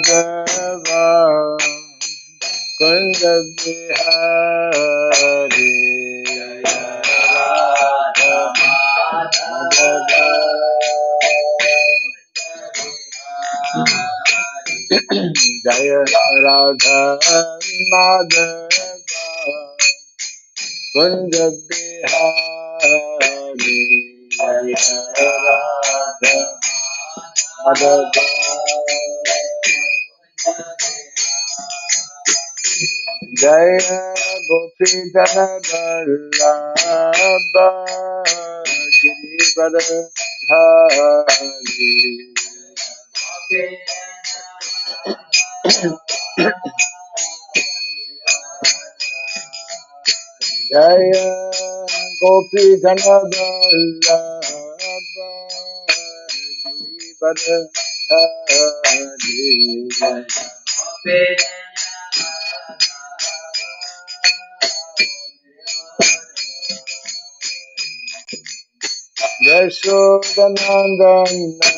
Madhava Kunda Bihari Radha Madhava Jaya Radha Madhava Kunda Bihari Jaya Radha Madhava Jaya Gopi Jana Vallabha Girivardhari Jaya Gopi Jana Vallabha Girivardhari Yashodanandana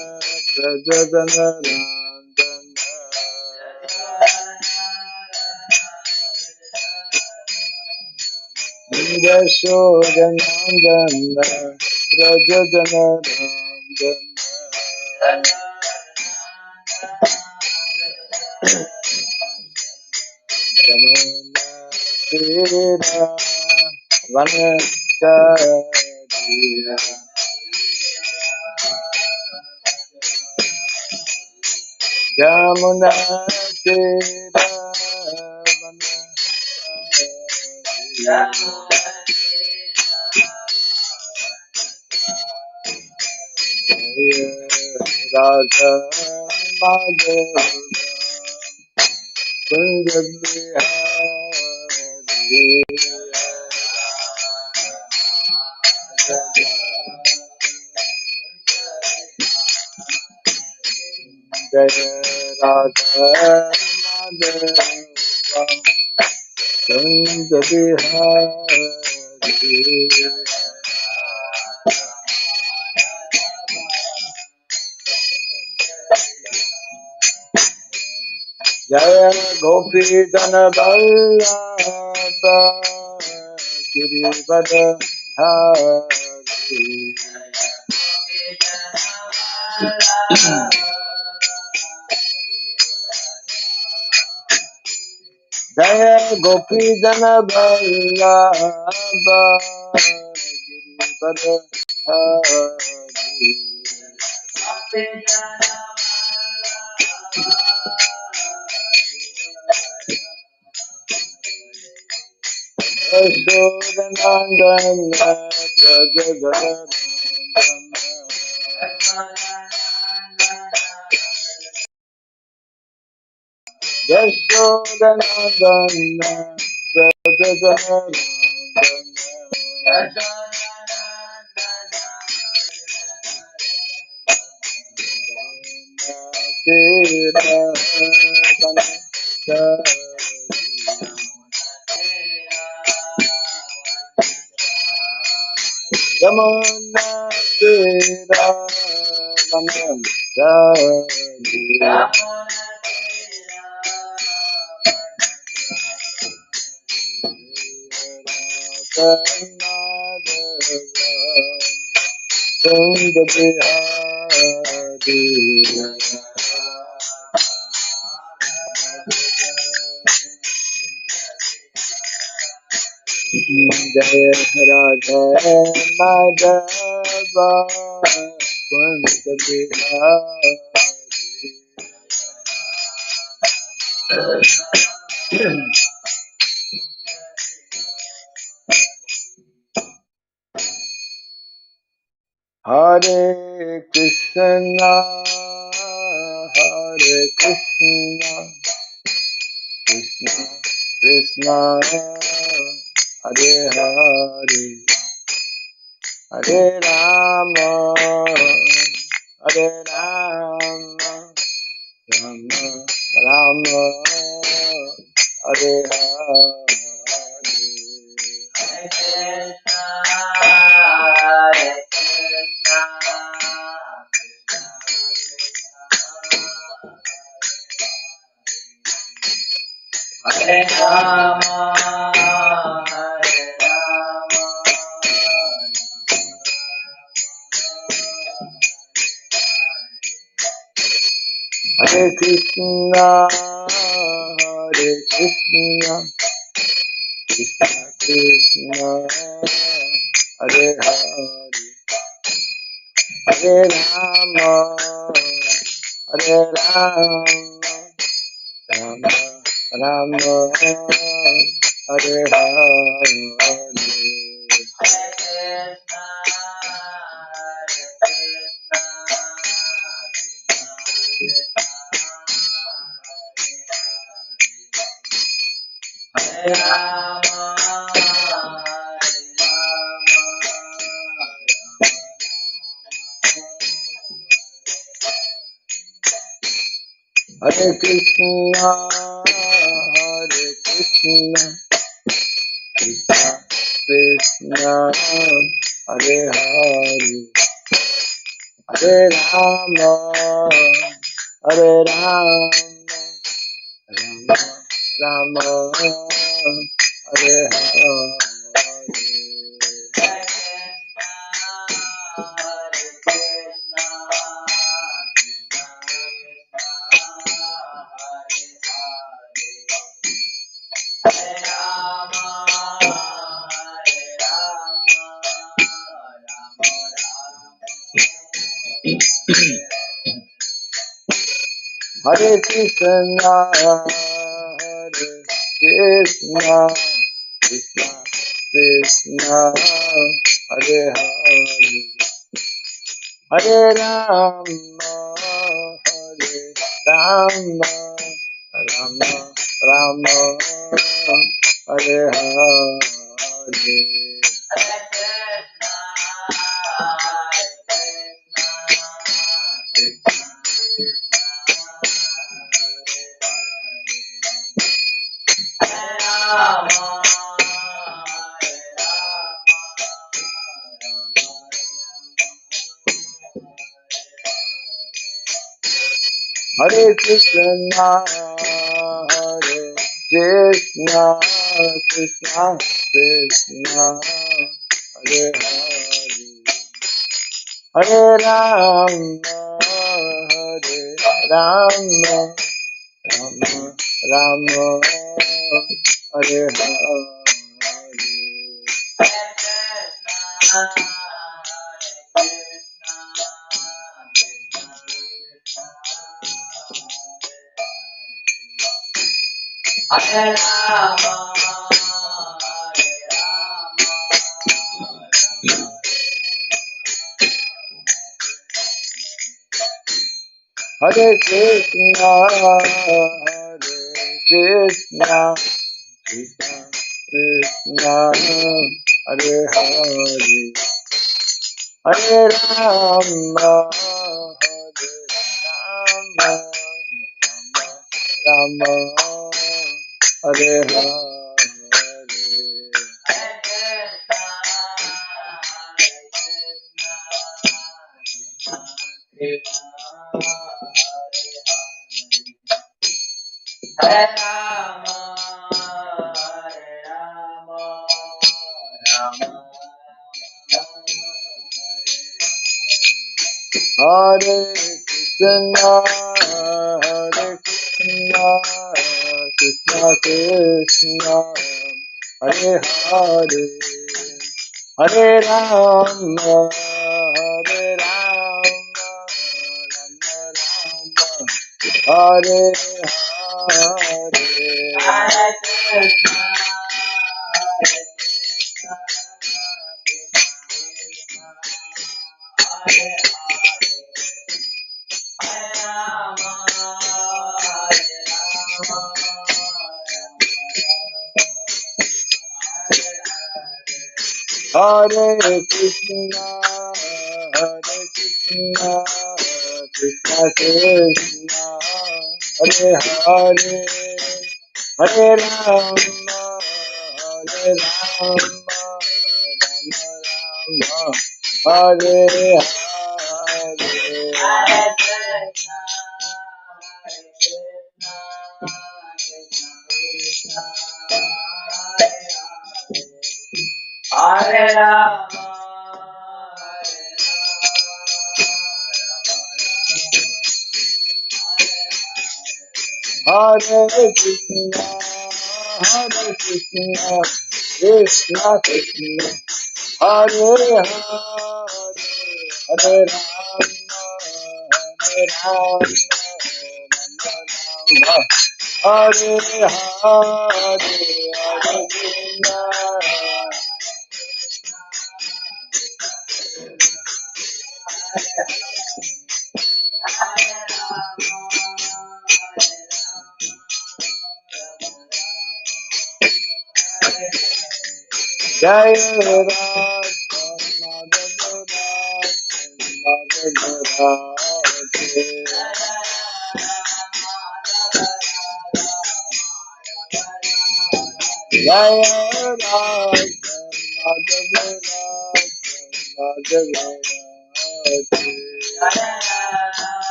Brajadanandana Yashodanandana Brajadanandana Jamuna Tira Vanachariya Jamuna Tira Vanachariya Jaya Radha Madhava Kunda Bihari Jaya Radha Madhava Kunda Bihari Jaya Gopi Jana Vallabha Girivardhari Jaya Gopi Jana Vallabha Girivardhari Yashodanandana Brajadanandana Yashodanandana Brajadanandana Tira Yamuna Tira Vanachariya Kunda Bihari Jaya Radha Madhava Kunda Bihari Hare Krishna Hare Krishna Krishna Krishna Hare Hare Hare Rama Hare Rama Rama Rama Hare Hare Hare Krishna, Hare Krishna, Krishna Krishna, Hare Hare, Hare Rama, Hare Rama, Rama Rama, Hare Hare. Hare Krishna, Hare Krishna, Krishna Krishna, Hare Hare, Hare Rama, Hare Rama, Rama Rama, Hare Hare. Hare Krishna, Hare Krishna, Krishna Krishna, Hare Hare, Hare Rama, Hare Rama, Rama Rama, Hare Hare. Hare Krishna, Hare Krishna, Krishna Krishna, Hare Hare, Hare Rama, Hare Rama, Rama Rama, Hare Hare. Hare Rama, Hare Krishna, Hare Krishna, Krishna Krishna, Hare Hare, Hare Rama, Hare Rama, Rama Hare Hare. Hare Rama, Hare Rama, Rama Hare Krishna, Hare Krishna, Krishna Krishna, Hare Hare, Hare Rama, Hare Rama, Rama Rama, Hare Hare, Hare Krishna, Hare Krishna, Krishna Hare Krishna, Krishna Krishna, Hare Hare, Hare Rama, Hare Rama, Rama Rama, Hare Hare. Krishna Krishna, Hare Hare, Hare Rama, Hare Rama, Hare Hare, Jai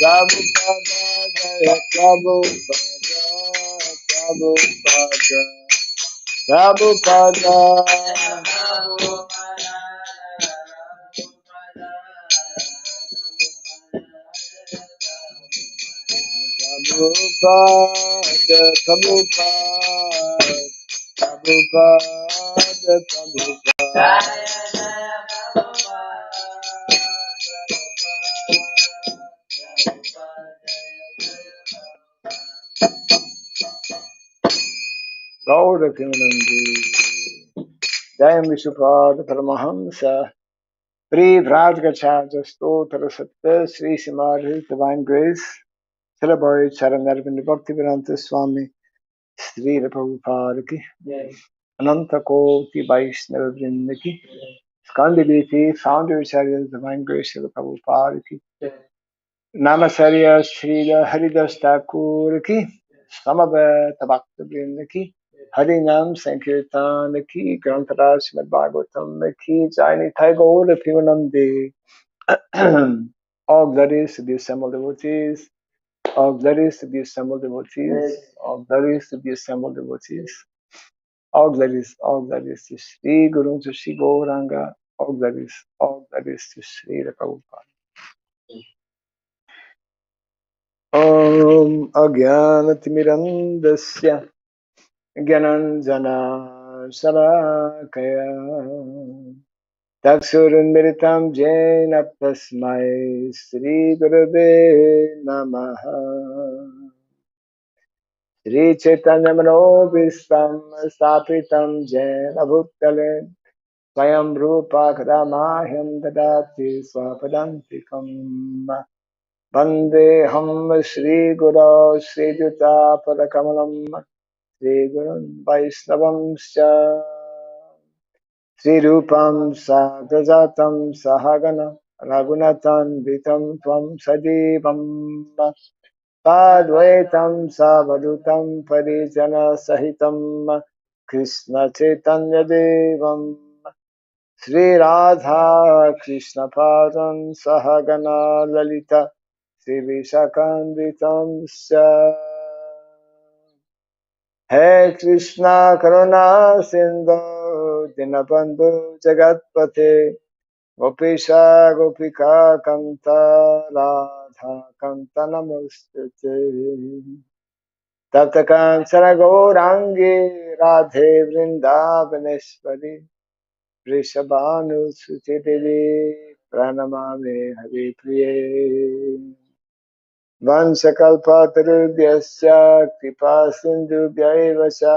Ram, Jaya Prabhupada, Prabhupada, Prabhupada, Gaura Kimanandi, Jayam Vishupad Paramahamsa, Pri Vrajgacharya Stotra Satya Sri Simad His Divine Grace, Celebrate Charanarvin Bhaktivedanta Swami, Sri Prabhupada ki, Ananta Koti Vaishnava Vrinda ki, Skandiviti, Founder Acharya Divine Grace Sri Prabhupada ki, Namasarya Srila Haridas Thakur ki, Samaveta Bhakta Vrinda ki, Harinam Sankirtan ki, Grantaraj Srimad Bhagavatam ki, Jaini Tagore Pivanandi. All glories to the assembled devotees, all glories to the assembled devotees, all glories to the assembled devotees, all glories to Sri Guru, to Sri Gauranga, all glories to Sri Prabhupada. Om Agyanatimirandasya Gyananjana Salakaya Taksurunmiritam Jena Tasmai Sri Gurave Namaha Sri Chaitanya Manovistam Stapitam Jena Bhuttale Swayam Rupa Kadamahyam Dadati Swapadantikam Vandeham Sri Guru Sri Juta Padakamalam Sri Gurun Vaisnavam Sri Rupam Sagrajatam Sahagana Raghunathan Vitam Tvam Sajivam Padvaitam Savadutam Parijana Sahitam Krishna Chaitanya Devam Sri Radha Krishna Padam Sahagana Lalita Sri Vishakanditam He Krishna Karuna Sindhu Dinabandhu Jagatpate Gopisha Gopika Kanta Radha Kanta Namostute Tapta Kancana Gaurangi Radhe Vrindavaneshwari Vrishabhanu Suti Devi Pranamame Hari Priye Vansakalpatarubhyasya Kripa Sindhubhyaivasya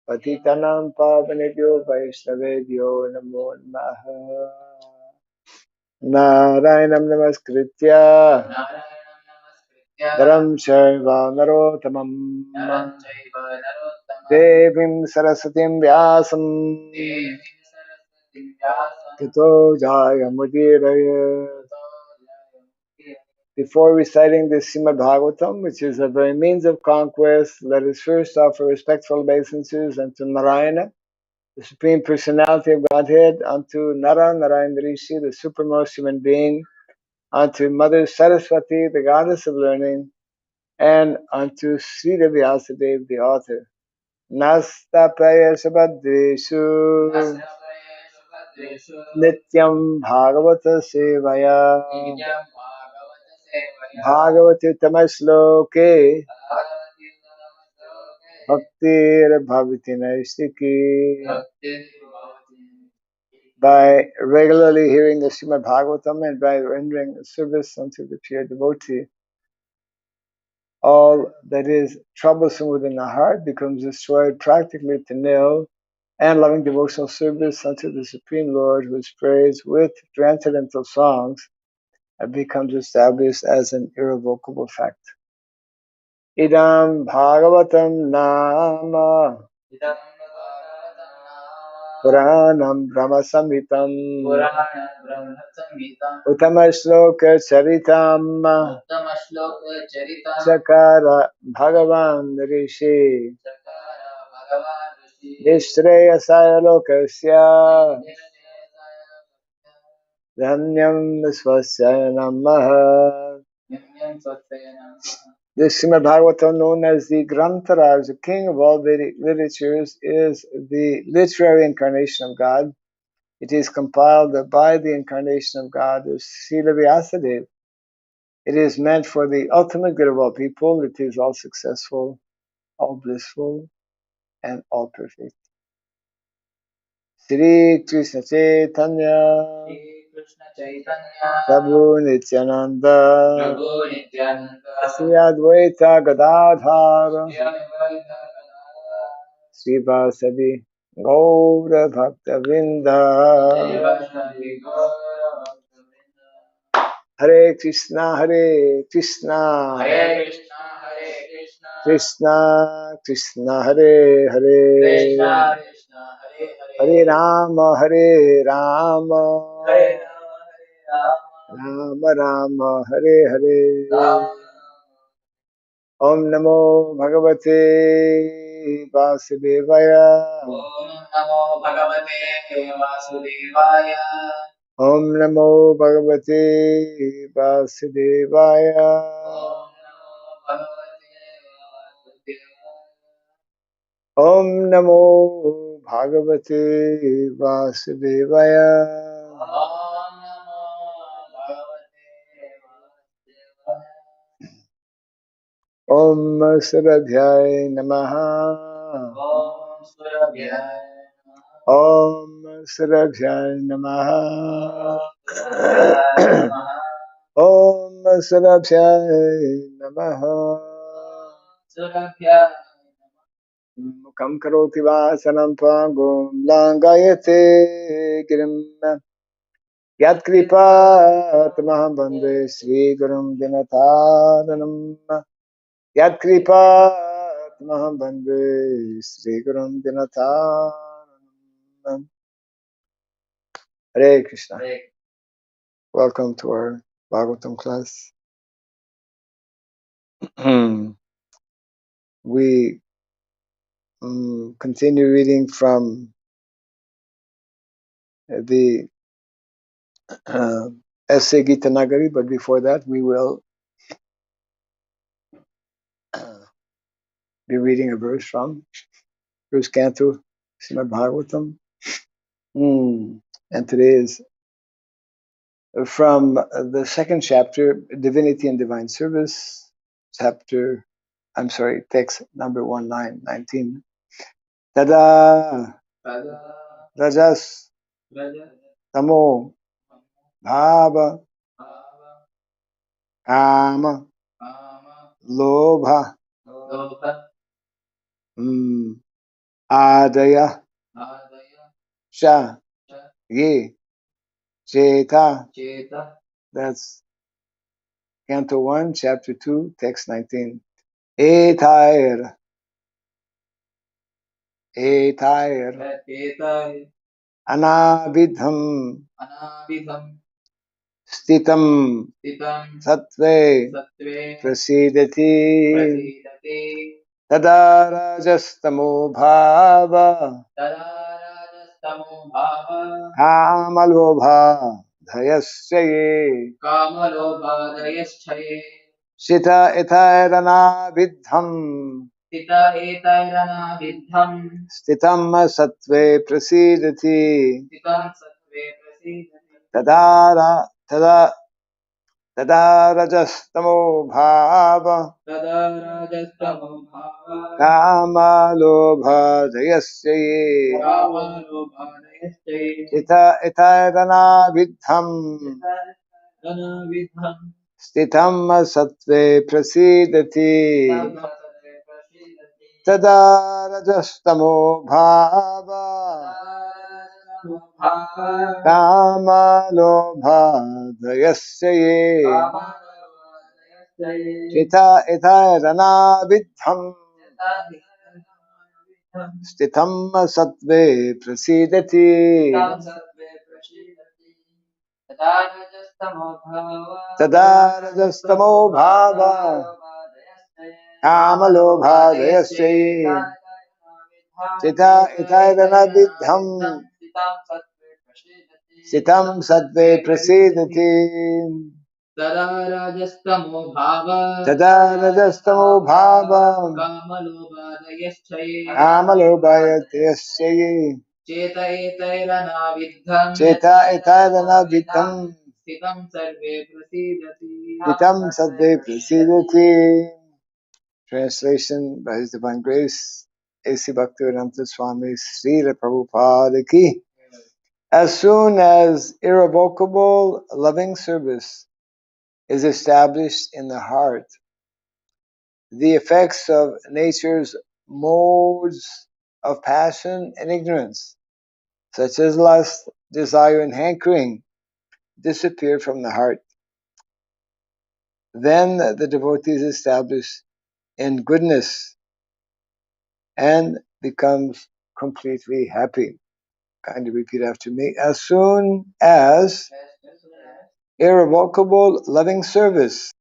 Patitanam Pavanebhyo Vaishnavebhyo Namo Namaha Narayanam Namaskritya Dharam Shaiva Narotamam Devim Sarasatim Vyasam Tato Jaya Mudiraya. Before reciting the Srimad Bhagavatam, which is a very means of conquest, let us first offer respectful obeisances unto Narayana, the Supreme Personality of Godhead, unto Nara, Narayana Rishi, the supremmost human being, unto Mother Saraswati, the Goddess of Learning, and unto Srila Vyasadeva, the author. Nasta prayasabhadreshu nityam bhagavata sevaya bhagavati tamasloke bhaktir bhavati naistiki. By regularly hearing the Srimad Bhagavatam and by rendering service unto the pure devotee, all that is troublesome within the heart becomes destroyed practically to nil, and loving devotional service unto the Supreme Lord, who is praised with transcendental songs, becomes established as an irrevocable fact. Idam Bhagavatam Nama Puranam Brahma Samhitam Uttama Shloka Charitam Sakara Bhagavan Rishi Nishreyasaya Lokasya Dhanyam Svasya Namaha. The Srimad Bhagavatam, known as the Grantaraj, the king of all Vedic literatures, is the literary incarnation of God. It is compiled by the incarnation of God as Srila Vyasadeva. It is meant for the ultimate good of all people. It is all successful, all blissful, and all perfect. Sri Krishna Chaitanya Prabhu Nityananda Sri Advaita Gadadhara Sri Vasadi Gaura Bhakta Vrinda. Hare Krishna, Hare Krishna, Krishna Krishna, Hare Hare, Hare Rama, Hare Rama, Rama Rama, Hare Hare. Om Namo Bhagavate Vasudevaya. Om Namo Bhagavate Vasudevaya. Om Namo Bhagavate Vasudevaya. Om Surabhyay Namaha. Om Surabhyay Namaha. Om Surabhyay Namaha. Mukam karoti vasanam pangum langayate girim. Yat kripa tamaham bande Sri Gurum Dinataranam. Yat kripa tamaham bande Sri Gurum Dinataranam. Hare Krishna. Welcome to our Bhagavatam class. We continue reading from the essay Gita Nagari, but before that we will be reading a verse from first canto Srimad Bhagavatam. And today is from the second chapter, Divinity and Divine Service, text number 1919. Tada Rajas Tamo Bhava Kama Lobha Adaya Sha Ye Cheta. That's Canto 1, Chapter 2, Text 19. Etair Anabidham Stitam Sattve Prasidati Tada Rajastamo Bhava Kamalobha Dhayasyaye Shita etairana vidham stitam sattve prasidati tadara tada tadarajastamo bhava kama lobha jayasya ye shita etairana vidham stitam sattve prasidati tadarajastamo bhava kama lobha jayasya ye shita etairana vidham stitam sattve prasidati tadarajastamo bhava kamalobhadayasya chita itairana vidham sitam sattve prasidati tadarajastamo bhava kamalobhadayasya cheta itairana vidham sitam sattve prasidati. Translation by His Divine Grace, A.C. Bhaktivedanta Swami Srila Prabhupada ki. As soon as irrevocable loving service is established in the heart, the effects of nature's modes of passion and ignorance, such as lust, desire, and hankering, disappear from the heart. Then the devotee is established in goodness and becomes completely happy. Kindly repeat after me. As soon as irrevocable loving service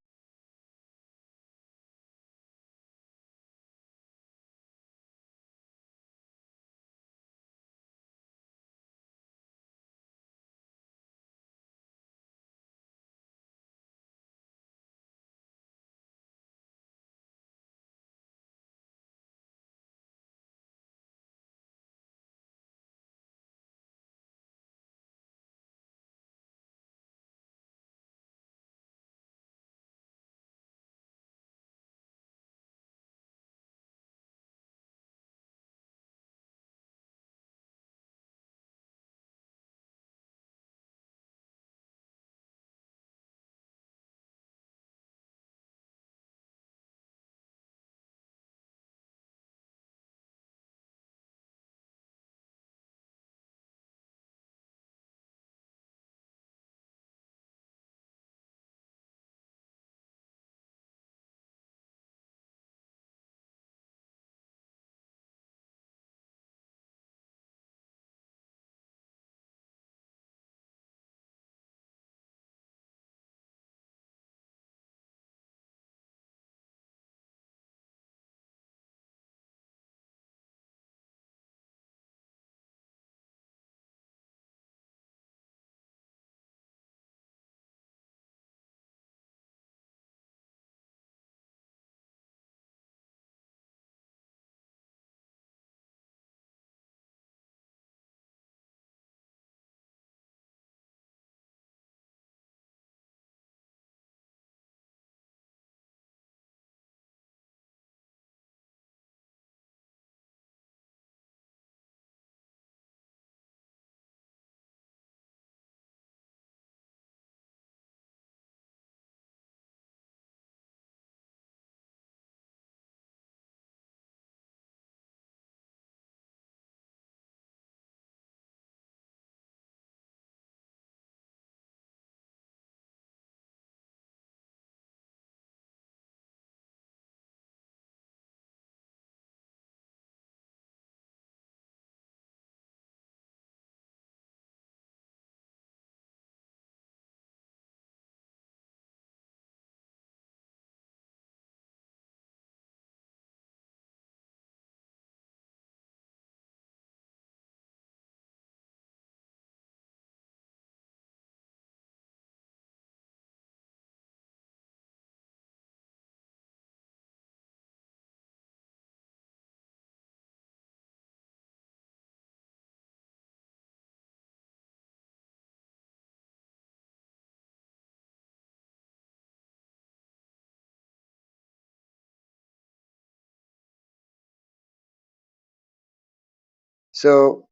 So,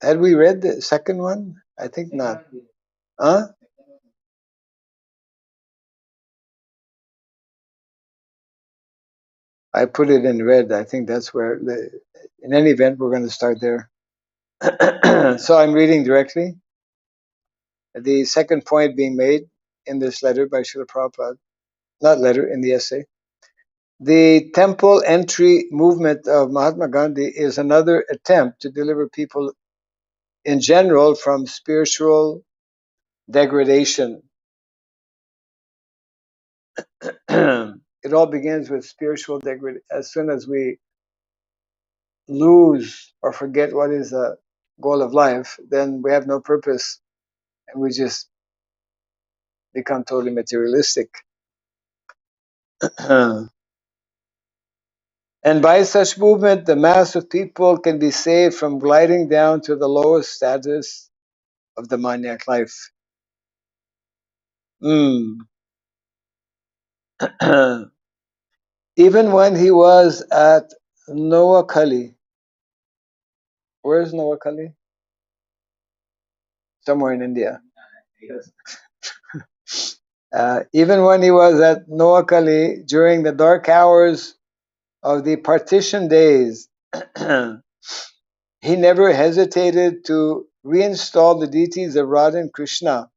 had we read the second one? I think not. Huh? I put it in red. I think that's where, in any event, we're going to start there. So I'm reading directly. The second point being made in this letter by Srila Prabhupada, not letter, in the essay. The temple entry movement of Mahatma Gandhi is another attempt to deliver people in general from spiritual degradation. It all begins with spiritual degradation. As soon as we lose or forget what is the goal of life, then we have no purpose and we just become totally materialistic. And by such movement, the mass of people can be saved from gliding down to the lowest status of the maniac life. Mm. Even when he was at Noakhali, where's Noakhali? Somewhere in India. Even when he was at Noakhali during the dark hours of the partition days, he never hesitated to reinstall the deities of Radha and Krishna.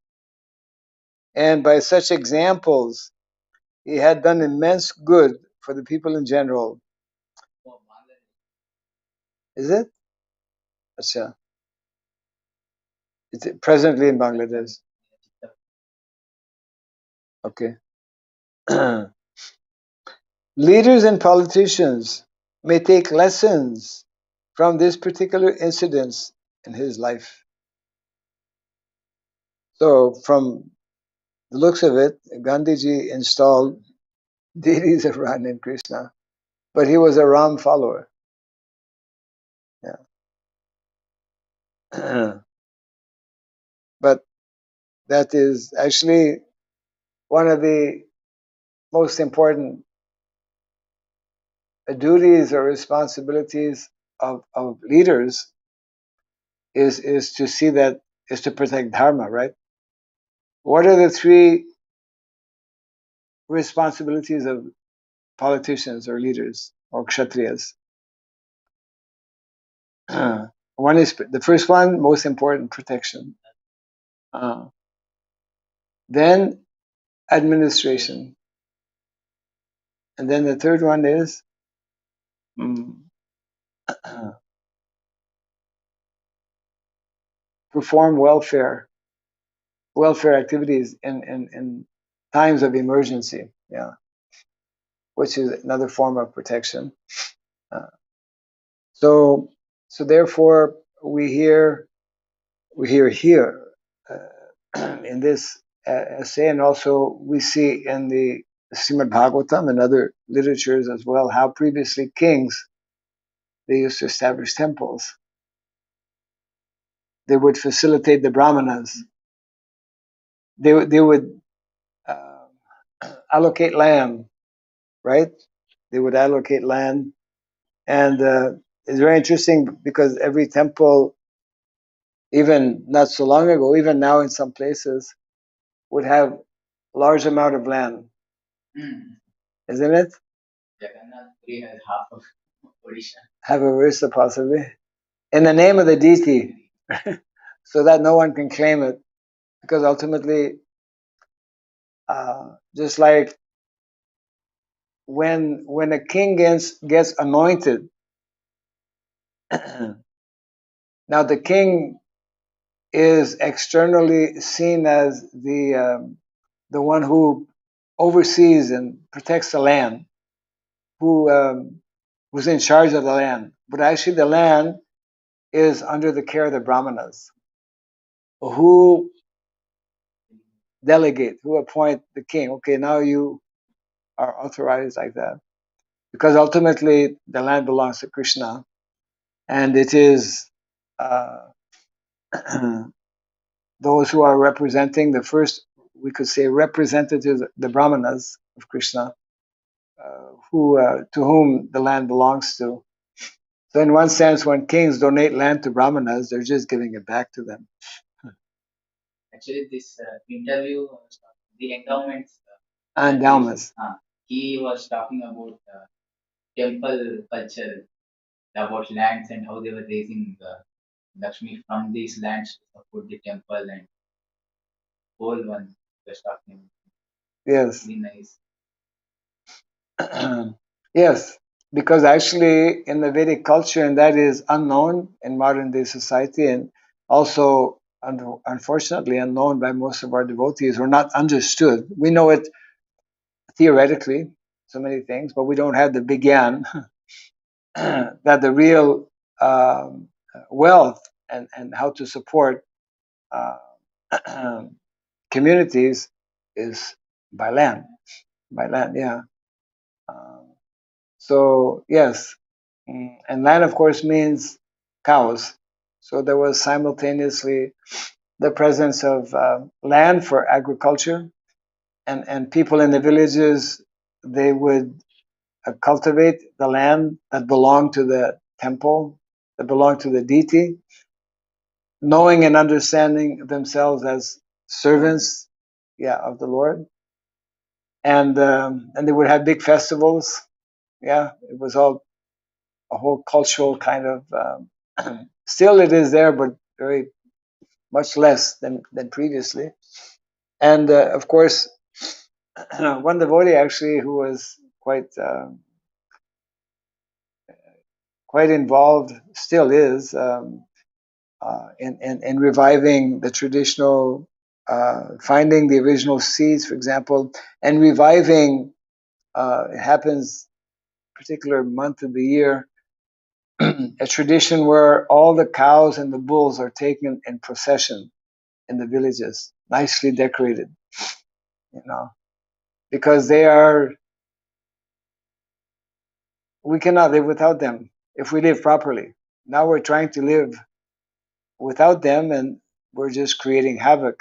And by such examples, he had done immense good for the people in general. Is it? Achha. It's presently in Bangladesh. Okay. Leaders and politicians may take lessons from this particular incidents in his life. So, from the looks of it, Gandhiji installed deities of Radha and Krishna, but he was a Ram follower. Yeah. But that is actually one of the most important duties or responsibilities of leaders is to see that, is to protect dharma, right? What are the three responsibilities of politicians or leaders or kshatriyas? One is the first one, most important, protection. Then administration, and then the third one is mm, perform welfare activities in times of emergency. Yeah, which is another form of protection. Uh, so therefore we hear here in this essay, and also we see in the Srimad Bhagavatam and other literatures as well, how previously kings, they used to establish temples. They would facilitate the brahmanas. They would uh, allocate land, right? They would allocate land, and it's very interesting because every temple, even not so long ago, even now in some places, would have large amount of land, isn't it? Have a Orissa possibly, in the name of the deity, so that no one can claim it, because ultimately, just like when a king gets anointed, now the king is externally seen as the one who oversees and protects the land, who's in charge of the land. But actually, the land is under the care of the brahmanas, who delegate, who appoint the king. Okay, now you are authorized like that, because ultimately the land belongs to Krishna, and it is uh, those who are representing the first, we could say, representatives, the brahmanas of Krishna, who to whom the land belongs to. So in one sense, when kings donate land to brahmanas, they're just giving it back to them. Actually, this interview, the endowments, Endowments. He was talking about temple culture, about lands and how they were raising Lakshmi from these lands to support the temple and whole one was talking. Yes. Really nice. Yes, because actually in the Vedic culture, and that is unknown in modern day society, and also unfortunately unknown by most of our devotees, or not understood. We know it theoretically, so many things, but we don't have the begyan that the real wealth and how to support uh, communities is by land. By land, yeah. Um, So yes, and land, of course, means cows. So there was simultaneously the presence of land for agriculture, and people in the villages, they would cultivate the land that belonged to the temple, that belonged to the deity, knowing and understanding themselves as servants, yeah, of the Lord, and they would have big festivals. Yeah, it was all a whole cultural kind of still it is there, but very much less than previously. And of course, one devotee actually who was quite involved, still is, in reviving the traditional, finding the original seeds, for example, and reviving. It happens particular month of the year, a tradition where all the cows and the bulls are taken in procession in the villages, nicely decorated, you know, because we cannot live without them if we live properly. Now we're trying to live without them, and we're just creating havoc.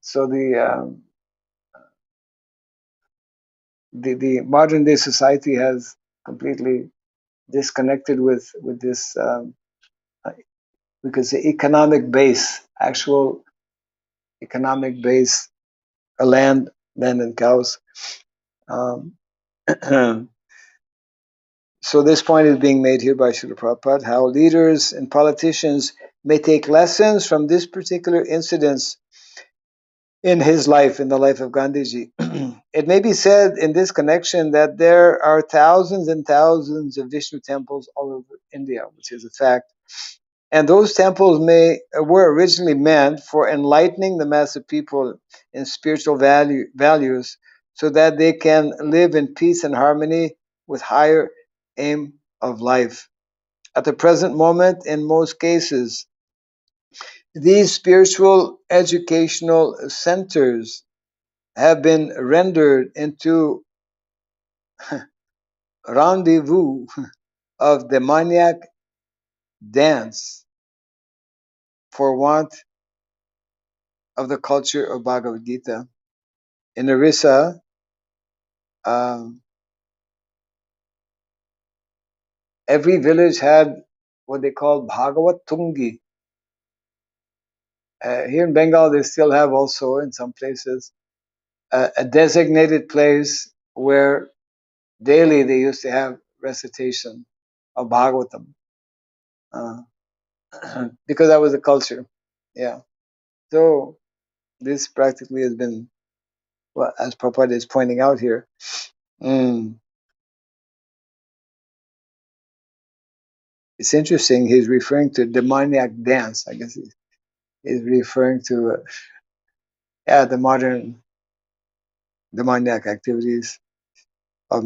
So the modern day society has completely disconnected with this, we could say, economic base, actual economic base, a land and cows. Um, so this point is being made here by Srila Prabhupada, how leaders and politicians may take lessons from this particular incident in his life, in the life of Gandhiji. It may be said in this connection that there are thousands and thousands of Vishnu temples all over India, which is a fact. And those temples were originally meant for enlightening the mass of people in spiritual values so that they can live in peace and harmony with higher aim of life. At the present moment, in most cases, these spiritual educational centers have been rendered into rendezvous of demoniac dance for want of the culture of Bhagavad Gita. In Orissa, um, every village had what they call Bhagavat Tungi. Here in Bengal, they still have also in some places a designated place where daily they used to have recitation of Bhagavatam, uh, because that was the culture. Yeah. So this practically has been, well, as Prabhupada is pointing out here. Mm, it's interesting. He's referring to demoniac dance. I guess he's referring to the modern demoniac activities of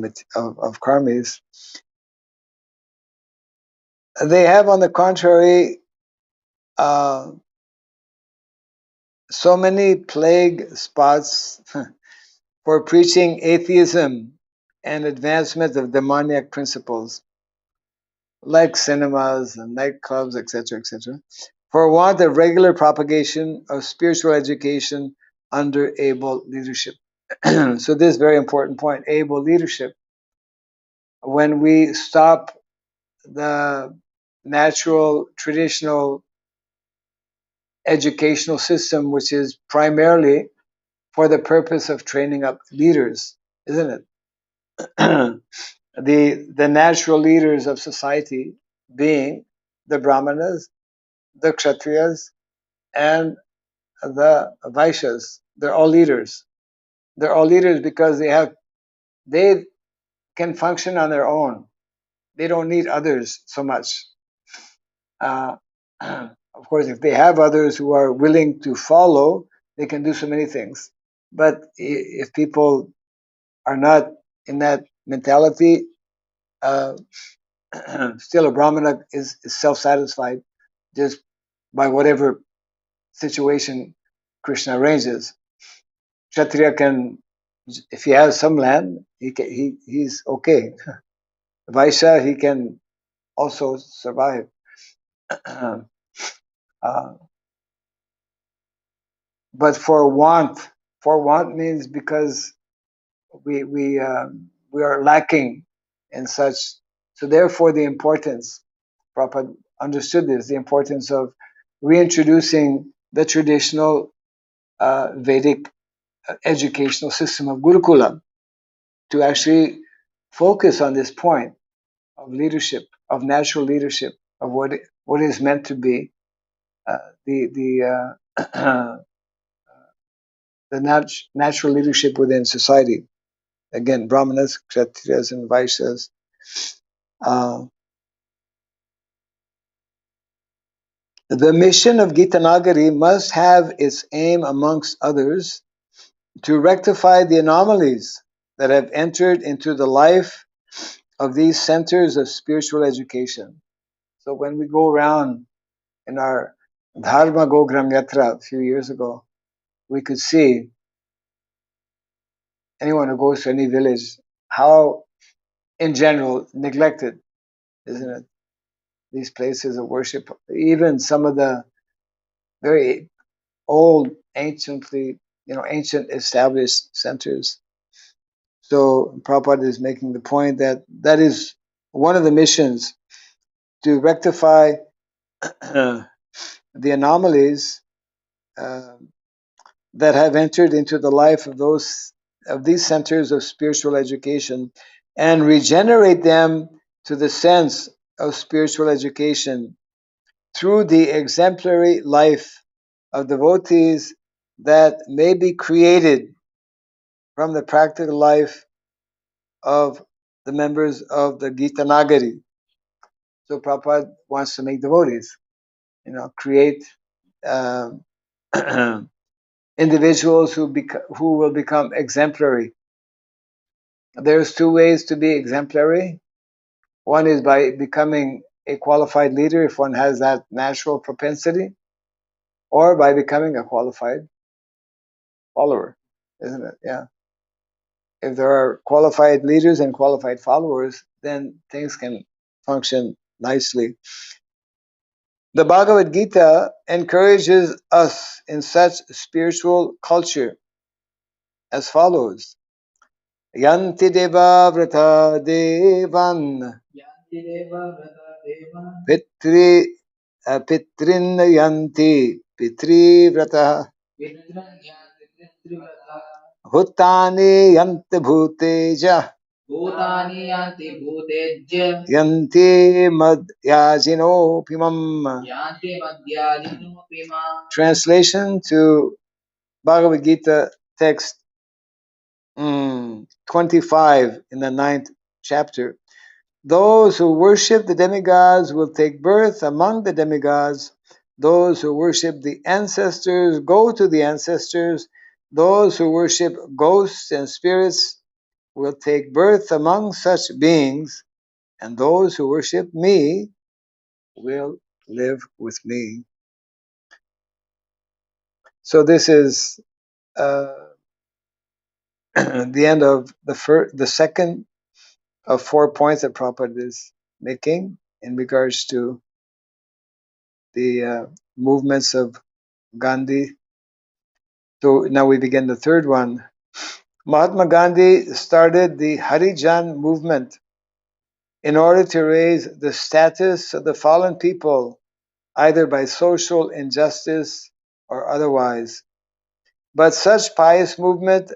karmis. They have, on the contrary, uh, so many plague spots for preaching atheism and advancement of demoniac principles, like cinemas and nightclubs, etc., etc., for want of regular propagation of spiritual education under able leadership. So this is a very important point, able leadership. when we stop the natural traditional educational system, which is primarily for the purpose of training up leaders, isn't it? The natural leaders of society being the Brahmanas, the Kshatriyas, and the Vaishyas. They're all leaders. They're all leaders because they can function on their own. They don't need others so much. Uh, of course, if they have others who are willing to follow, they can do so many things. But if people are not in that mentality, uh, still a Brahmana is self-satisfied just by whatever situation Krishna arranges. Kshatriya can, if he has some land, he's okay. Vaishya, he can also survive. uh, but for want means because we are lacking in such. So therefore, the importance. Prabhupada understood this: the importance of reintroducing the traditional Vedic educational system of Gurukula to actually focus on this point of leadership, of natural leadership, of what is meant to be the natural leadership within society. Again, Brahmanas, Kshatriyas, and Vaishyas. Uh, the mission of Gita Nagari must have its aim, amongst others, to rectify the anomalies that have entered into the life of these centers of spiritual education. So when we go around in our Dharma Gogram Yatra a few years ago, we could see anyone who goes to any village how, in general, neglected, isn't it? These places of worship, even some of the very old, ancient established centers. So Prabhupada is making the point that that is one of the missions to rectify the anomalies uh, that have entered into the life of these centers of spiritual education and regenerate them to the sense of spiritual education through the exemplary life of devotees that may be created from the practical life of the members of the Gita Nagari. So Prabhupada wants to make devotees, create um, individuals who will become exemplary. There's two ways to be exemplary. One is by becoming a qualified leader if one has that natural propensity, or by becoming a qualified follower, isn't it? Yeah. If there are qualified leaders and qualified followers, then things can function nicely. The Bhagavad Gita encourages us in such spiritual culture as follows. Yanti deva vrata devan pitri pitrin yanti pitri vrata bhutani yanti bhuteja Bhutani yanti bhutejya yanti madhyajino pimam. yanti madhyadino pima. Translation to Bhagavad Gita text 25 in the 9th chapter. Those who worship the demigods will take birth among the demigods. Those who worship the ancestors go to the ancestors. Those who worship ghosts and spirits will take birth among such beings. And those who worship me will live with me. So this is the end of the second of 4 points that Prabhupada is making in regards to the movements of Gandhi. So now we begin the third one. Mahatma Gandhi started the Harijan movement in order to raise the status of the fallen people, either by social injustice or otherwise. But such pious movement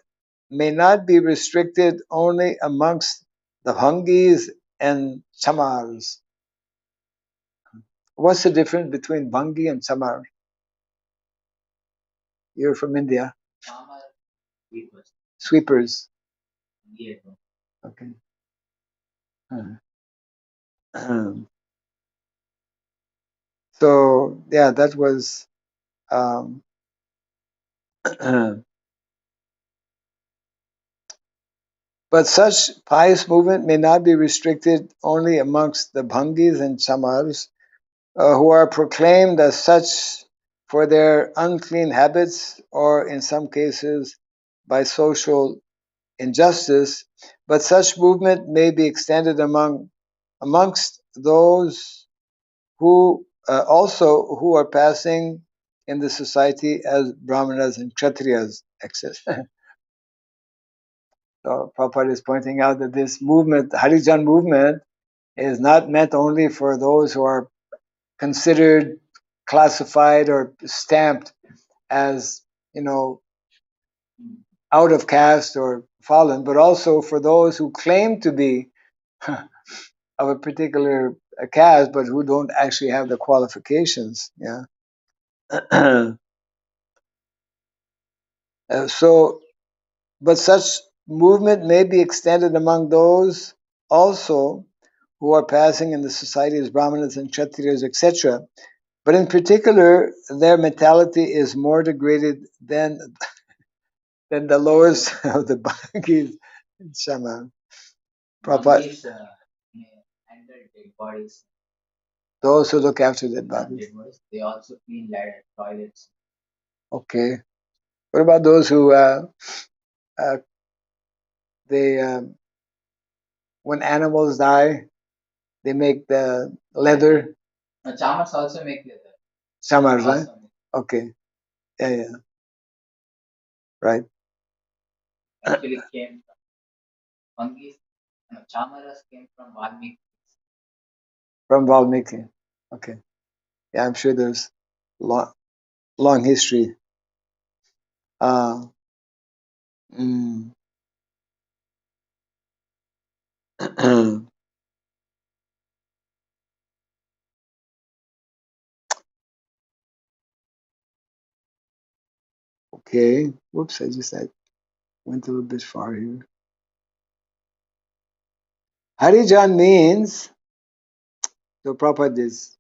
may not be restricted only amongst the Bhangis and Chamars. What's the difference between Bhangi and Chamar? You're from India. Chamar sweepers. Sweepers. Yeah. Okay. So yeah, that was. Um, but such pious movement may not be restricted only amongst the Bhangis and Chamars, who are proclaimed as such for their unclean habits, or in some cases by social injustice, but such movement may be extended amongst those who also who are passing in the society as Brahmanas and Kshatriyas exist. So Prabhupada is pointing out that this movement, Harijan movement, is not meant only for those who are considered, classified, or stamped as, out of caste or fallen, but also for those who claim to be of a particular caste, but who don't actually have the qualifications. Yeah. So, but such movement may be extended among those also who are passing in the society as Brahmanas and Kshatriyas, etc. But in particular, their mentality is more degraded than the lowest of the Bhagis and Shaman. Prabhupada, Handle dead bodies. those who look after dead Not bodies. dead bodies. They also clean toilets. Okay. What about those who they when animals die, they make the leather? Chamars also make leather. Chamars, right? Okay. Yeah. Right. Actually came from Bangis. No, Chamaras came from Valmiki. From Valmiki. Okay. Yeah, I'm sure there's long history. Uh, mm. Okay. Whoops, I went a little bit far here. Harijan means, so Prabhupada is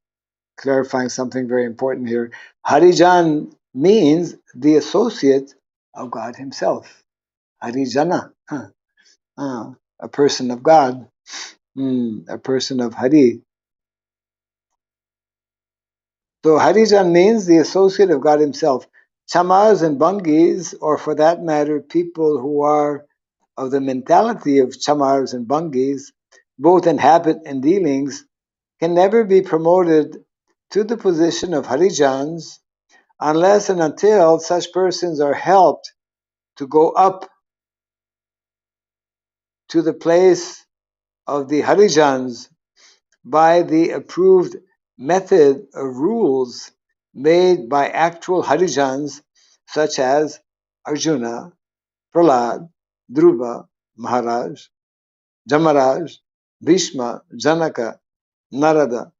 clarifying something very important here. Harijan means the associate of God himself. Harijana, a person of God, a person of Hari. So Harijan means the associate of God himself. Chamars and Bangis, or for that matter, people who are of the mentality of Chamars and Bangis, both in habit and dealings, can never be promoted to the position of Harijans unless and until such persons are helped to go up to the place of the Harijans by the approved method of rules made by actual Harijans such as Arjuna, Prahlad, Dhruva, Maharaj, Jamaraj, Bhishma, Janaka, Narada,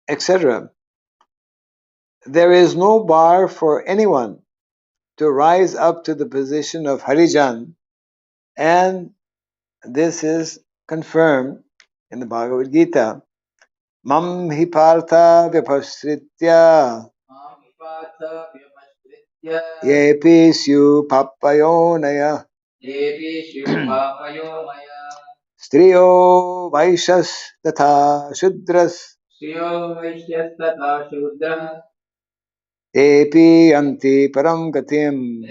etc. There is no bar for anyone to rise up to the position of Harijan, and this is confirmed in the Bhagavad Gita. Mam hi partha vyapasritya yepi syu papayonaya striyo vaishas tatha shudras epi anti param gatim.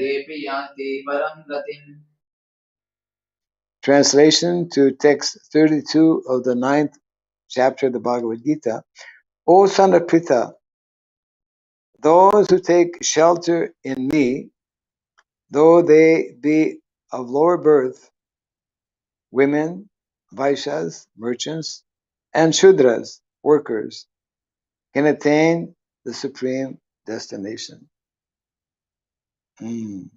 Translation to text 32 of the 9th chapter of the Bhagavad Gita. O son of Pritha, those who take shelter in me, though they be of lower birth, women, Vaishyas, merchants, and Shudras, workers, can attain the supreme destination. Mm.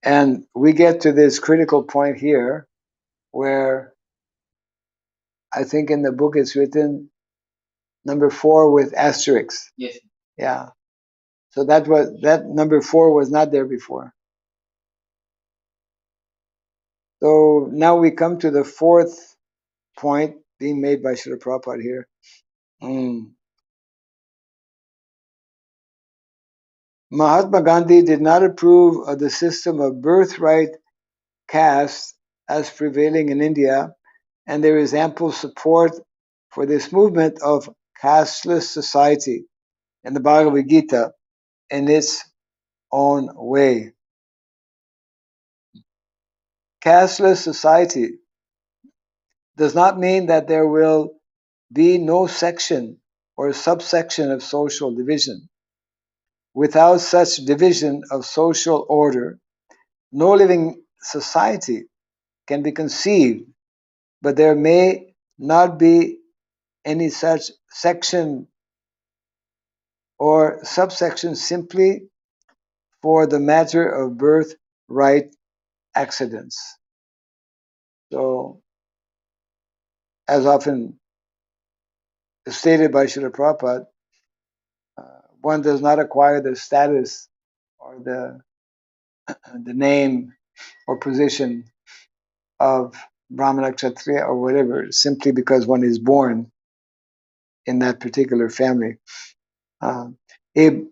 And we get to this critical point here where I think in the book it's written number 4 with asterisks. Yes. Yeah. So that number 4 was not there before. So now we come to the 4th point being made by Srila Prabhupada here. Mahatma Gandhi did not approve of the system of birthright caste as prevailing in India, and there is ample support for this movement of casteless society in the Bhagavad Gita in its own way. Casteless society does not mean that there will be no section or subsection of social division. Without such division of social order, no living society can be conceived, but there may not be any such section or subsection simply for the matter of birthright accidents. So, as often stated by Srila Prabhupada, one does not acquire the status or the name or position of Brahmana, Kshatriya, or whatever simply because one is born in that particular family. Um, a,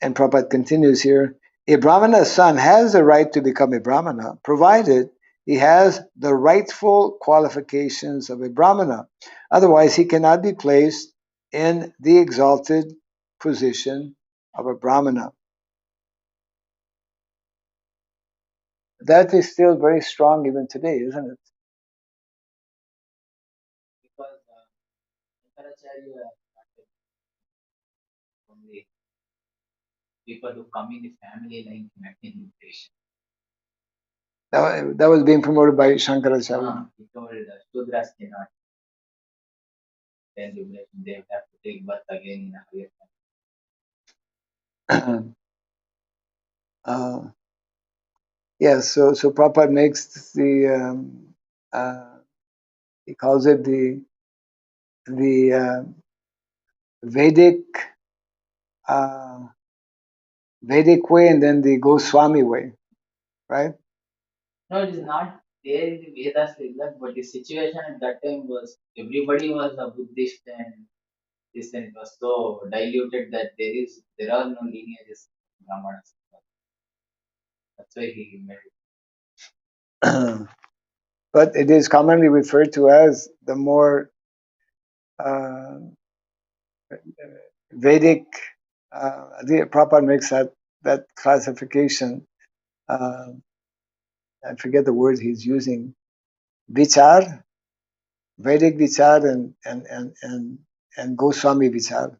and Prabhupada continues here, a Brahmana's son has the right to become a Brahmana, provided he has the rightful qualifications of a Brahmana. Otherwise, he cannot be placed in the exalted position of a Brahmana. That is still very strong even today, isn't it? Because Shankaracharya started from the people who come in the family line to maintain nutrition. That was being promoted by Shankaracharya. He told Shudras cannot attain liberation, they have to take birth again in a higher family. Yes, so Prabhupada makes he calls it the Vedic Vedic way and then the Goswami way, right? No, it is not there in the Vedas like that, but the situation at that time was everybody was a Buddhist and this, and it was so diluted that there are no lineages of Brahmanas. That's why he made it. But it is commonly referred to as the more uh, Vedic. The Prabhupada makes that classification. I forget the word he's using. Vichar, Vedic Vichar, and Goswami Vichar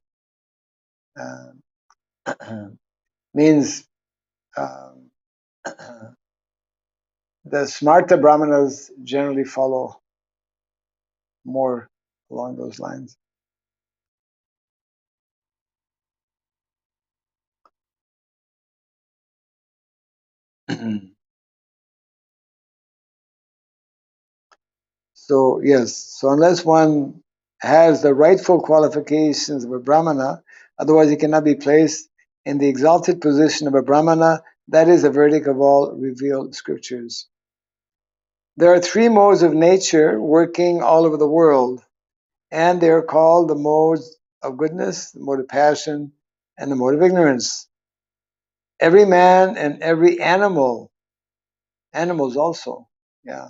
means um, the smarta brahmanas generally follow more along those lines. So yes, so unless one has the rightful qualifications of a brahmana, otherwise he cannot be placed in the exalted position of a brahmana. That is the verdict of all revealed scriptures. There are 3 modes of nature working all over the world, and they are called the modes of goodness, the mode of passion, and the mode of ignorance. Every man and every animals also, yeah,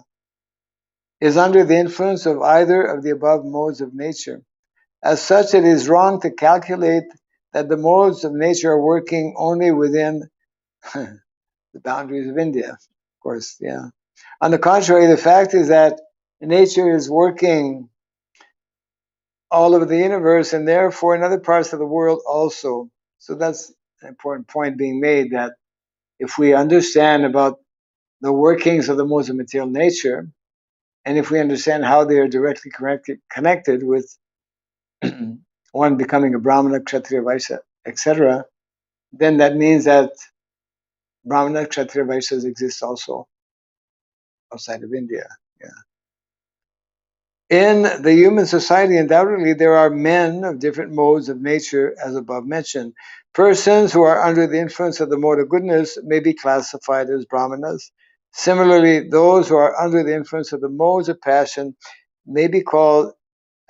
is under the influence of either of the above modes of nature. As such, it is wrong to calculate that the modes of nature are working only within the boundaries of India. Of course, yeah. On the contrary, the fact is that nature is working all over the universe and therefore in other parts of the world also. So that's an important point being made, that if we understand about the workings of the modes of material nature, and if we understand how they are directly connected with one becoming a Brahmana, Kshatriya, Vaishya, etc., then that means that Brahmana, Kshatriya, Vaishyas exist also outside of India. Yeah. In the human society, undoubtedly, there are men of different modes of nature, as above mentioned. Persons who are under the influence of the mode of goodness may be classified as Brahmanas. Similarly, those who are under the influence of the modes of passion may be called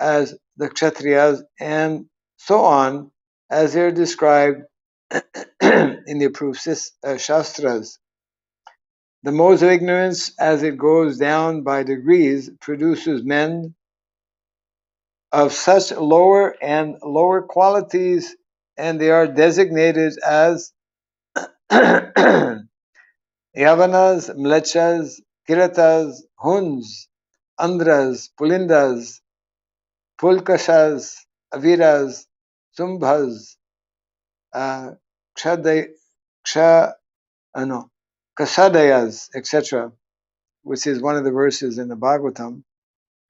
as the Kshatriyas, and so on, as they are described in the approved Shastras. The modes of ignorance, as it goes down by degrees, produces men of such lower and lower qualities, and they are designated as Yavanas, Mlechas, Kiratas, Huns, Andras, Pulindas, Pulkashas, Aviras, Sumbhas, uh, Kshaday, Ksha, no, Kasadayas, etc., which is one of the verses in the Bhagavatam,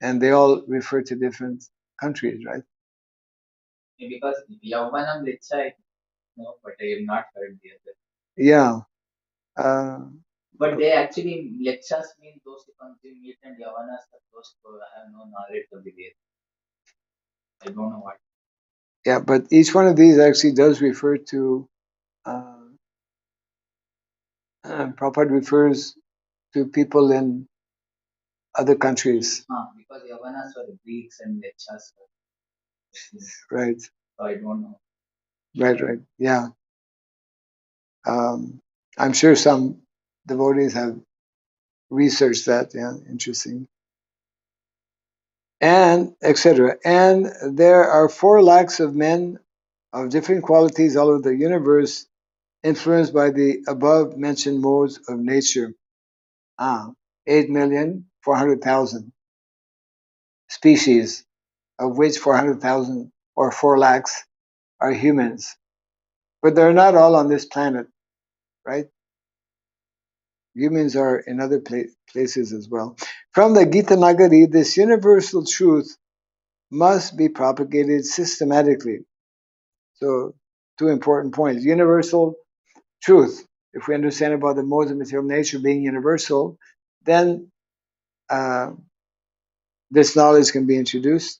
and they all refer to different countries, right? Because Yavanam Licha, I know, but I have not heard the other. Yeah. Uh, But they actually, Lechas mean those who consume meat, and Yavanas are those who have no knowledge of the Veda. I don't know what. yeah, but each one of these actually does refer to, uh, Prabhupada refers to people in other countries. Because Yavanas were Greeks and Lechas were Christians. Right, So I don't know. right, yeah. I'm sure some devotees have researched that, yeah, interesting. And etc. And there are 4 lakhs of men of different qualities all over the universe, influenced by the above mentioned modes of nature. 8,400,000 species, of which 400,000 or 4 lakhs are humans. But they're not all on this planet, right? Humans are in other places as well. From the Gita Nagari, this universal truth must be propagated systematically. So, 2 important points. Universal truth. If we understand about the modes of material nature being universal, then this knowledge can be introduced.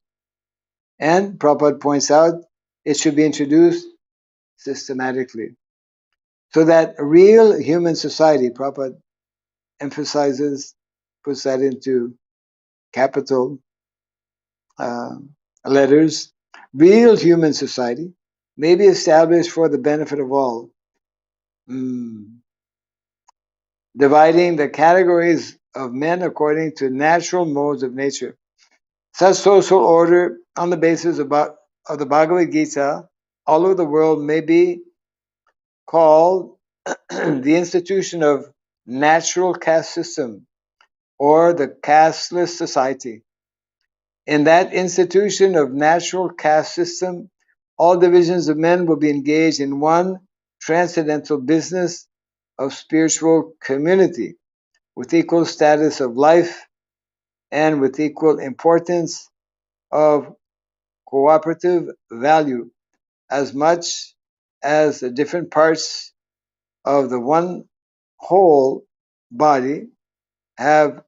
And Prabhupada points out it should be introduced systematically. So that a real human society, Prabhupada emphasizes, puts that into capital uh, letters, real human society may be established for the benefit of all. Dividing the categories of men according to natural modes of nature. Such social order on the basis of the Bhagavad Gita all over the world may be called the institution of natural caste system or the casteless society. In that institution of natural caste system, all divisions of men will be engaged in one transcendental business of spiritual community with equal status of life and with equal importance of cooperative value, as much as the different parts of the one whole body have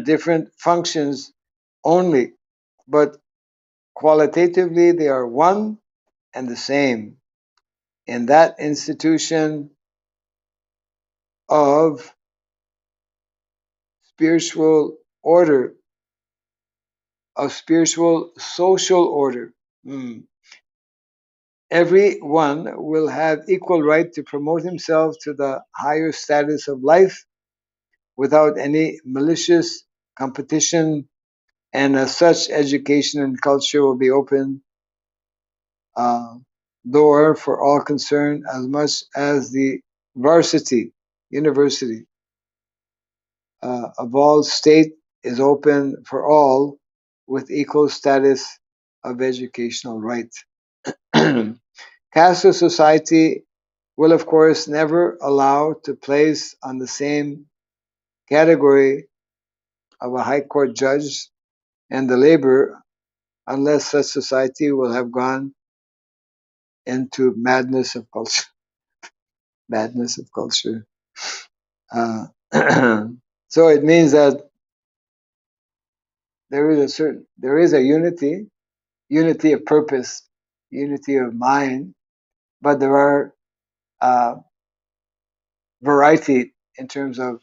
different functions only, but qualitatively they are one and the same. In that institution of spiritual order, of spiritual social order, everyone will have equal right to promote himself to the higher status of life without any malicious competition, and as such, education and culture will be open uh, door for all concerned, as much as the varsity, university of all state is open for all with equal status of educational right. Caste society will, of course, never allow to place on the same category of a high court judge and the labor unless such society will have gone into madness of culture. Madness of culture. Uh, so it means that there is a unity of purpose, unity of mind, but there are uh, variety in terms of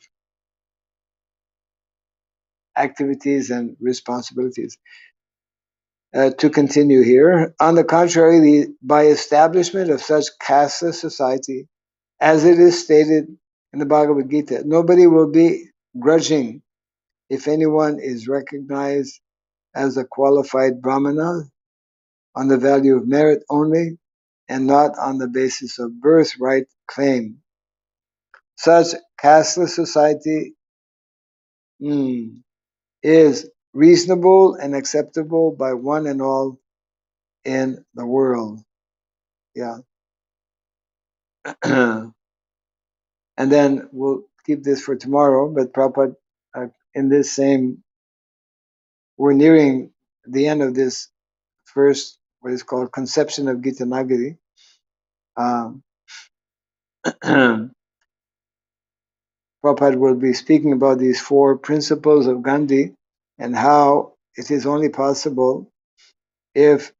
activities and responsibilities. To continue here, on the contrary, by establishment of such casteless society, as it is stated in the Bhagavad Gita, nobody will be grudging if anyone is recognized as a qualified brahmana on the value of merit only and not on the basis of birthright claim. Such casteless society is reasonable and acceptable by one and all in the world. Yeah. And then we'll keep this for tomorrow, but Prabhupada, in this same, we're nearing the end of this first, what is called conception of Gita Nagari. Um, Prabhupada will be speaking about these four principles of Gandhi and how it is only possible if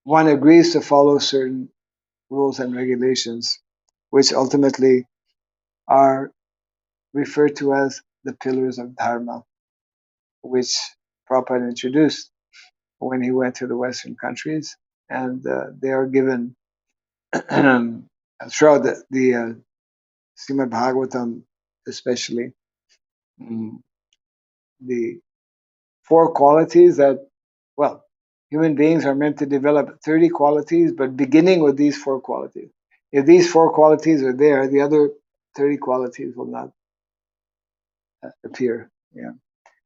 one agrees to follow certain rules and regulations, which ultimately are referred to as the pillars of Dharma, which Prabhupada introduced when he went to the Western countries. And they are given throughout the Srimad Bhagavatam, especially the four qualities that, well, human beings are meant to develop 30 qualities, but beginning with these four qualities. If these four qualities are there, the other 30 qualities will not appear. Yeah.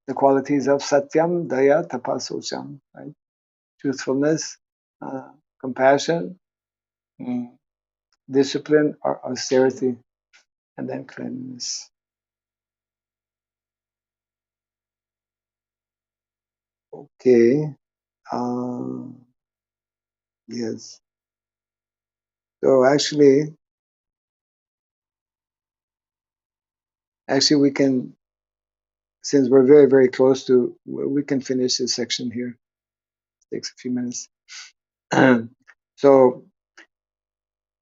The qualities of satyam, daya, tapasocham, right? Truthfulness, compassion, mm, discipline, or austerity, and then cleanliness. Okay. Yes. So actually, we can, since we're very, very close to, we can finish this section here. It takes a few minutes. So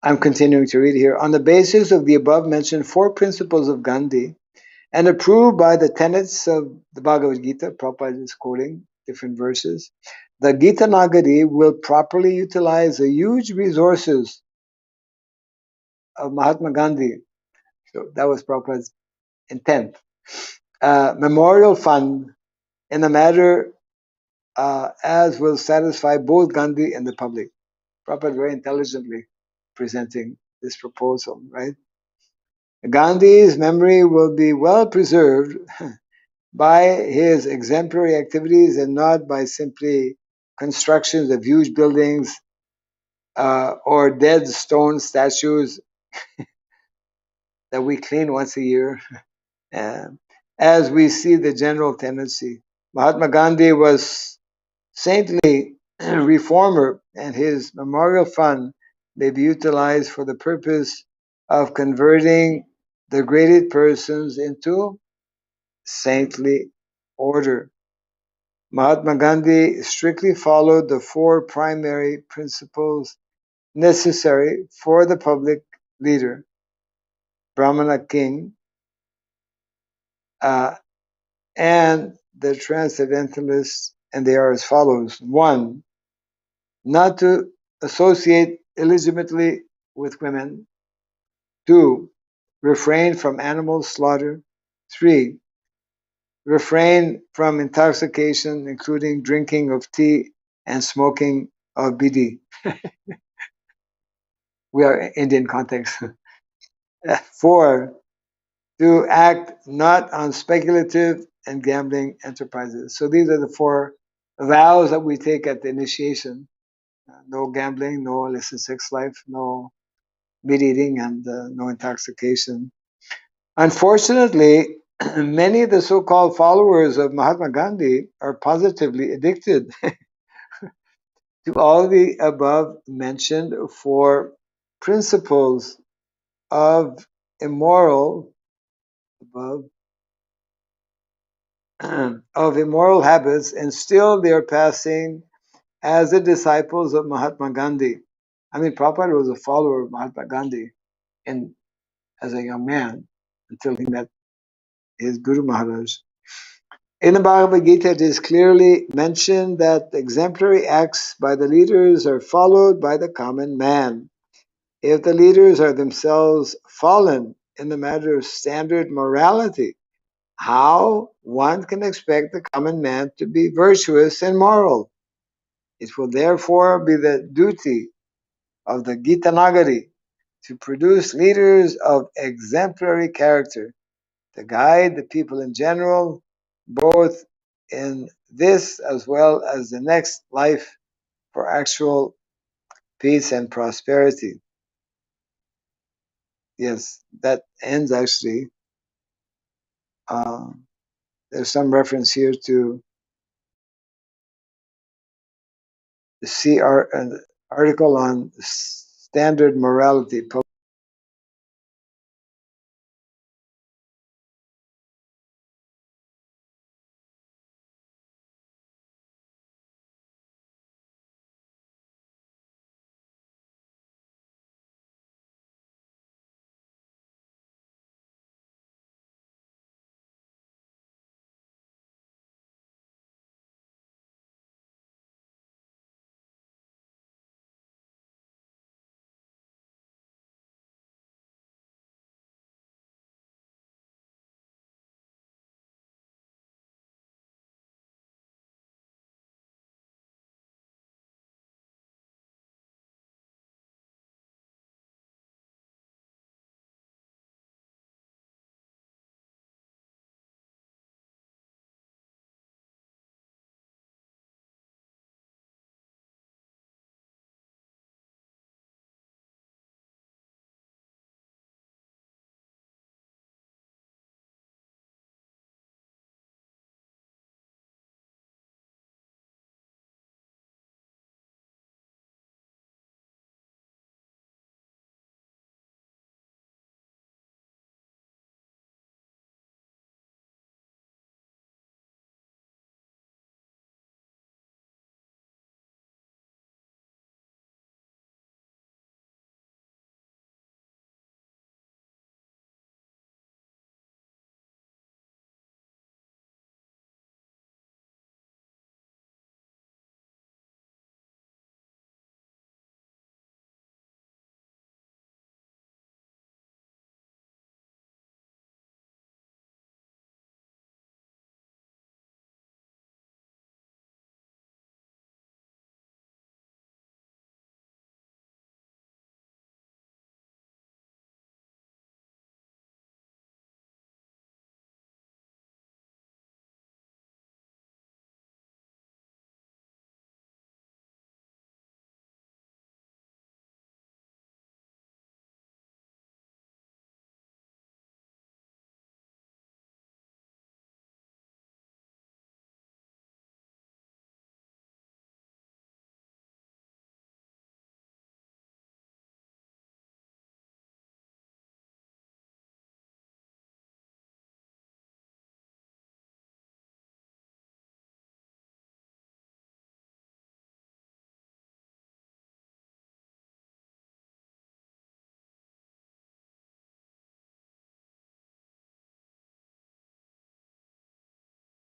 I'm continuing to read here. On the basis of the above mentioned four principles of Gandhi and approved by the tenets of the Bhagavad Gita, Prabhupada is quoting different verses, the Gita Nagari will properly utilize the huge resources of Mahatma Gandhi. So that was Prabhupada's intent. Memorial fund in a manner as will satisfy both Gandhi and the public. Prabhupada very intelligently presenting this proposal, right? Gandhi's memory will be well preserved by his exemplary activities and not by simply constructions of huge buildings or dead stone statues that we clean once a year, uh, as we see the general tendency. Mahatma Gandhi was saintly reformer, and his memorial fund may be utilized for the purpose of converting degraded persons into saintly order. Mahatma Gandhi strictly followed the four primary principles necessary for the public leader, Brahmana king, and the transcendentalists, and they are as follows. One, not to associate illegitimately with women. Two, refrain from animal slaughter. Three, refrain from intoxication, including drinking of tea and smoking of bidi. We are in Indian context. Four, to act not on speculative and gambling enterprises. So these are the four vows that we take at the initiation. No gambling, no illicit sex life, no meat eating, and no intoxication. Unfortunately, Many of the so-called followers of Mahatma Gandhi are positively addicted to all the above mentioned four principles of immoral above of immoral habits, and still they are passing as the disciples of Mahatma Gandhi. I mean, Prabhupada was a follower of Mahatma Gandhi and as a young man until he met his Guru Maharaj. In the Bhagavad Gita, it is clearly mentioned that exemplary acts by the leaders are followed by the common man. If the leaders are themselves fallen in the matter of standard morality, how one can expect the common man to be virtuous and moral? It will therefore be the duty of the Gita Nagari to produce leaders of exemplary character to guide the people in general, both in this as well as the next life, for actual peace and prosperity. Yes, that ends actually. There's some reference here to the CR, an article on standard morality